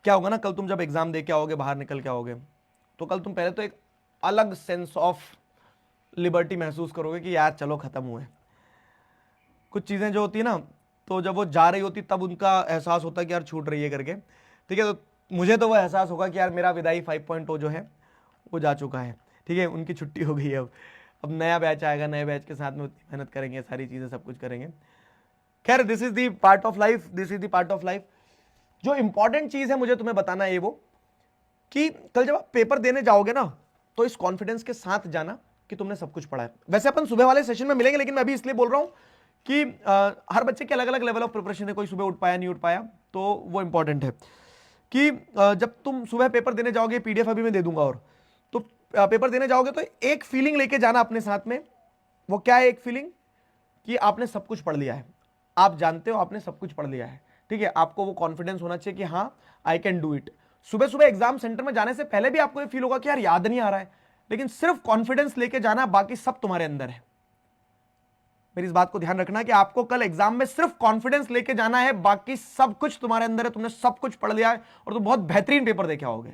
क्या होगा ना, कल तुम जब एग्जाम दे के आओगे, बाहर निकल के आओगे, तो कल तुम पहले तो एक अलग सेंस ऑफ लिबर्टी महसूस करोगे कि यार चलो खत्म हुए। कुछ चीजें जो होती है ना, तो जब वो जा रही होती तब उनका एहसास होता है कि यार छूट रही है करके, ठीक है। तो मुझे तो वो एहसास होगा कि यार मेरा विदाई 5.0 जो है वो जा चुका है, ठीक है, उनकी छुट्टी हो गई है। अब नया बैच आएगा, नए बैच के साथ में उतनी मेहनत करेंगे, सारी चीजें सब कुछ करेंगे। खैर, this is the part of life, this is the part of life. जो इंपॉर्टेंट चीज है मुझे तुम्हें बताना है वो, कि कल जब आप पेपर देने जाओगे ना, तो इस कॉन्फिडेंस के साथ जाना कि तुमने सब कुछ पढ़ा है। वैसे अपन सुबह वाले सेशन में मिलेंगे, लेकिन मैं अभी इसलिए बोल रहा हूं कि हर बच्चे के अलग अलग लेवल ऑफ प्रिपरेशन है, कोई सुबह उठ पाया नहीं उठ पाया, तो वो इंपॉर्टेंट है कि जब तुम सुबह पेपर देने जाओगे, पीडीएफ अभी मैं दे दूंगा, और तो पेपर देने जाओगे तो एक फीलिंग लेके जाना अपने साथ में। वो क्या है एक फीलिंग? कि आपने सब कुछ पढ़ लिया है, आप जानते हो आपने सब कुछ पढ़ लिया है, ठीक है। आपको वो कॉन्फिडेंस होना चाहिए कि हाँ, आई कैन डू इट। सुबह सुबह एग्जाम सेंटर में जाने से पहले भी आपको ये फील होगा कि यार याद नहीं आ रहा है, लेकिन सिर्फ कॉन्फिडेंस लेके जाना, बाकी सब तुम्हारे अंदर है। मेरी इस बात को ध्यान रखना कि आपको कल एग्जाम में सिर्फ कॉन्फिडेंस लेके जाना है, बाकी सब कुछ तुम्हारे अंदर है, तुमने सब कुछ पढ़ लिया है और तुम बहुत बेहतरीन पेपर देके आओगे।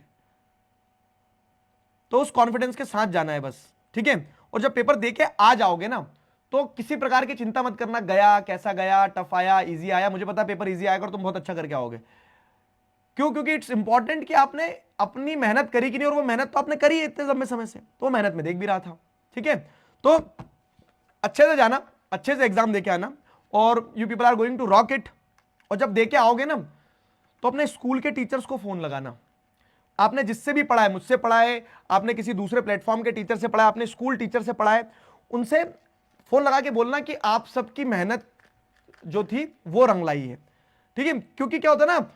तो उस कॉन्फिडेंस के साथ जाना है बस, ठीक है। और जब पेपर देके आ जाओगे ना, तो किसी प्रकार की चिंता मत करना, गया कैसा गया, टफ आया इजी आया। मुझे पता है पेपर इजी आएगा और तुम बहुत अच्छा करके आओगे। क्यों? क्योंकि इट्स इंपॉर्टेंट कि आपने अपनी मेहनत करी कि नहीं, और वो मेहनत तो आपने करी है इतने लंबे समय से, तो वो मेहनत में देख भी रहा था, ठीक है। तो अच्छे से जाना, अच्छे से एग्जाम देके आना, और you people are going to rock it. और जब देके आओगे ना, तो अपने स्कूल के टीचर्स को फोन लगाना। आपने जिससे भी पढ़ा है, मुझसे पढ़ा है, आपने किसी दूसरे प्लेटफॉर्म के टीचर से पढ़ा है, आपने स्कूल टीचर से पढ़ा है, उनसे फोन लगा के बोलना कि आप सबकी मेहनत जो थी वो रंग लाई है, ठीक है। क्योंकि क्या होता है ना,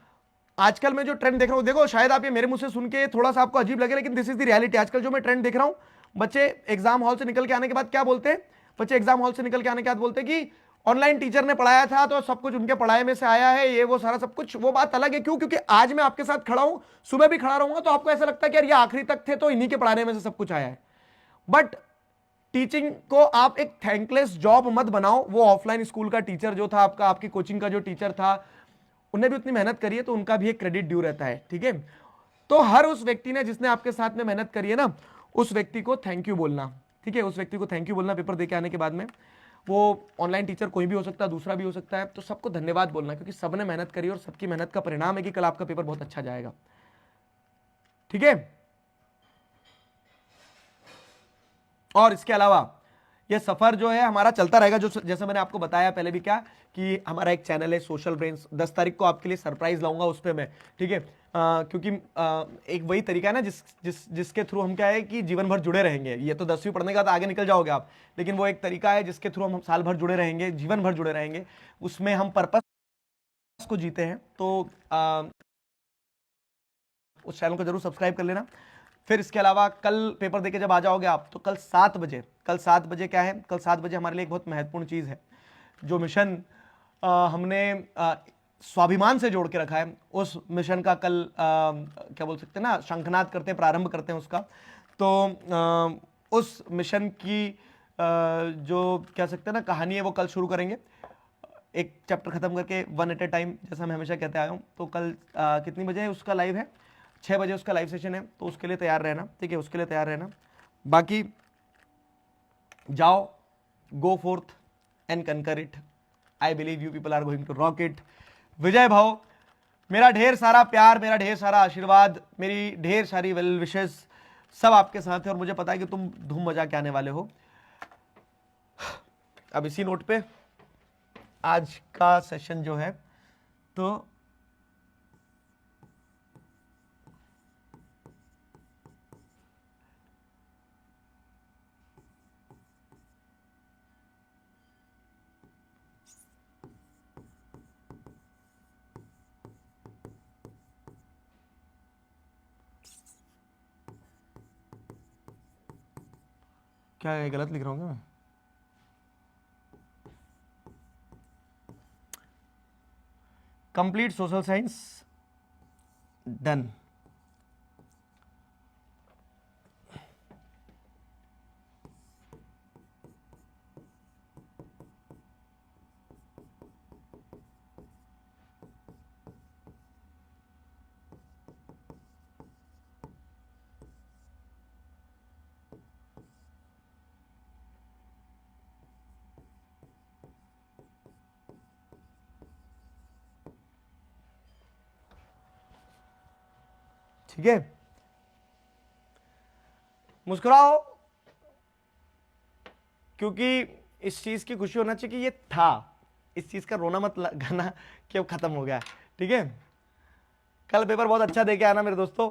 आजकल मैं जो ट्रेंड देख रहा हूं, देखो शायद आप ये मेरे मुंह से सुन के थोड़ा सा आपको अजीब लगे, लेकिन दिस इज द रियलिटी। आजकल जो मैं ट्रेंड देख रहा हूं, बच्चे एग्जाम हॉल से निकल के आने के बाद क्या बोलते हैं, बच्चे एग्जाम हॉल से निकल के आने के बाद बोलते हैं कि ऑनलाइन टीचर ने पढ़ाया था तो सब कुछ उनके पढ़ाई में से आया है, ये वो सारा सब कुछ। वो बात अलग है। क्यों? क्योंकि आज मैं आपके साथ खड़ा हूं, सुबह भी खड़ा रहूंगा, तो आपको ऐसा लगता है कि यार ये आखिरी तक थे तो इन्हीं के पढ़ाने में से सब कुछ आया है। बट टीचिंग को आप एक थैंकलेस जॉब मत बनाओ। वो ऑफलाइन स्कूल का टीचर जो था आपका, आपकी कोचिंग का जो टीचर था, उन्हें भी उतनी मेहनत करी है, तो उनका भी एक क्रेडिट ड्यू रहता है, ठीक है। तो हर उस व्यक्ति ने जिसने आपके साथ में मेहनत करी है ना, उस व्यक्ति को थैंक यू बोलना, ठीक है। उस व्यक्ति को थैंक यू बोलना पेपर देके आने के बाद में। वो ऑनलाइन टीचर कोई भी हो सकता है, दूसरा भी हो सकता है, तो सबको धन्यवाद बोलना, क्योंकि सबने मेहनत करी और सबकी मेहनत का परिणाम है कि कल आपका पेपर बहुत अच्छा जाएगा, ठीक है। और इसके अलावा ये सफर जो है हमारा चलता रहेगा, जो जैसे मैंने आपको बताया पहले भी क्या, कि हमारा एक चैनल है सोशल ब्रेन्स। 10 तारीख को आपके लिए सरप्राइज लाऊंगा उस पर मैं, ठीक है। क्योंकि एक वही तरीका है ना जिसके थ्रू हम क्या है कि जीवन भर जुड़े रहेंगे। ये तो 10वीं पढ़ने के बाद आगे निकल जाओगे आप, लेकिन वो एक तरीका है जिसके थ्रू हम साल भर जुड़े रहेंगे, जीवन भर जुड़े रहेंगे। उसमें हम पर्पस को जीते हैं। तो उस चैनल को जरूर सब्सक्राइब कर लेना। फिर इसके अलावा कल पेपर देके जब आ जाओगे आप, तो कल 7 बजे, कल 7 बजे क्या है, कल 7 बजे हमारे लिए एक बहुत महत्वपूर्ण चीज़ है। जो मिशन हमने स्वाभिमान से जोड़ के रखा है, उस मिशन का कल क्या बोल सकते हैं ना, शंखनाद करते हैं, प्रारंभ करते हैं उसका। तो उस मिशन की जो कह सकते हैं ना कहानी है, वो कल शुरू करेंगे, एक चैप्टर खत्म करके, वन एट ए टाइम, जैसा मैं हमेशा कहते आया हूँ। तो कल कितनी बजे उसका लाइव है? 6 बजे उसका लाइव सेशन है, तो उसके लिए तैयार रहना, ठीक है, उसके लिए तैयार रहना। बाकी जाओ, go forth and conquer it. I believe you people are going to rock it. विजय भाव, मेरा ढेर सारा प्यार, मेरा ढेर सारा आशीर्वाद, मेरी ढेर सारी वेल विशेस सब आपके साथ है, और मुझे पता है कि तुम धूम मजा के आने वाले हो। अब इसी नोट पे आज का सेशन जो है, तो क्या है, गलत लिख रहा हूँ क्या मैं? Complete social science done. ठीक है, मुस्कुराओ, क्योंकि इस चीज की खुशी होना चाहिए कि ये था, इस चीज का रोना मत गाना कि अब खत्म हो गया है। ठीक है, कल पेपर बहुत अच्छा दे के आना मेरे दोस्तों,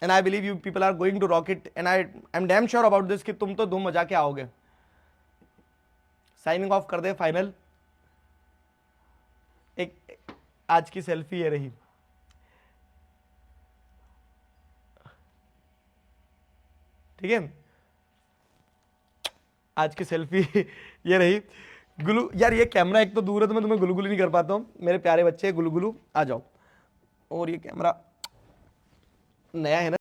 and I believe you people are going to rock it, and I am damn sure about this कि तुम तो धूम मजा के आओगे। साइनिंग ऑफ कर दे फाइनल। एक आज की सेल्फी ये रही, ठीक है, आज की सेल्फी ये रही। गुलू यार, ये कैमरा एक तो दूर है तो मैं तुम्हें गुलू गुलू नहीं कर पाता हूँ, मेरे प्यारे बच्चे गुलू गुलू आ जाओ। और ये कैमरा नया है ना।